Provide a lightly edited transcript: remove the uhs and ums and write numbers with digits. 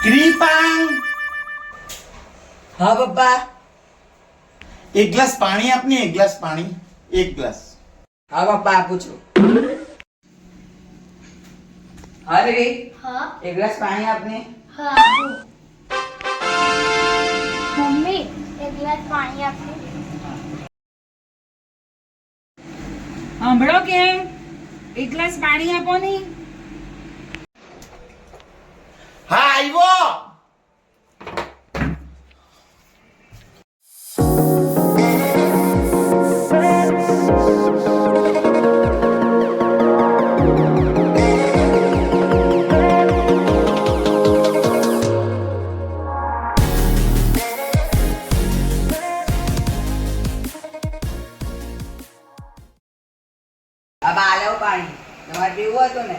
ક્રીપાંગ, હા પપ્પા. એક ગ્લાસ પાણી આપને. એક ગ્લાસ પાણી. એક ગ્લાસ. હા પપ્પા આપું છું. હા દીદી, હા એક ગ્લાસ પાણી આપને. હા આપું. મમ્મી એક ગ્લાસ પાણી આપો. સાંભળો કેમ એક ગ્લાસ પાણી આપો ને. હા આવ્યો. આ બાલો પાણી તમારે પીવું હતું ને.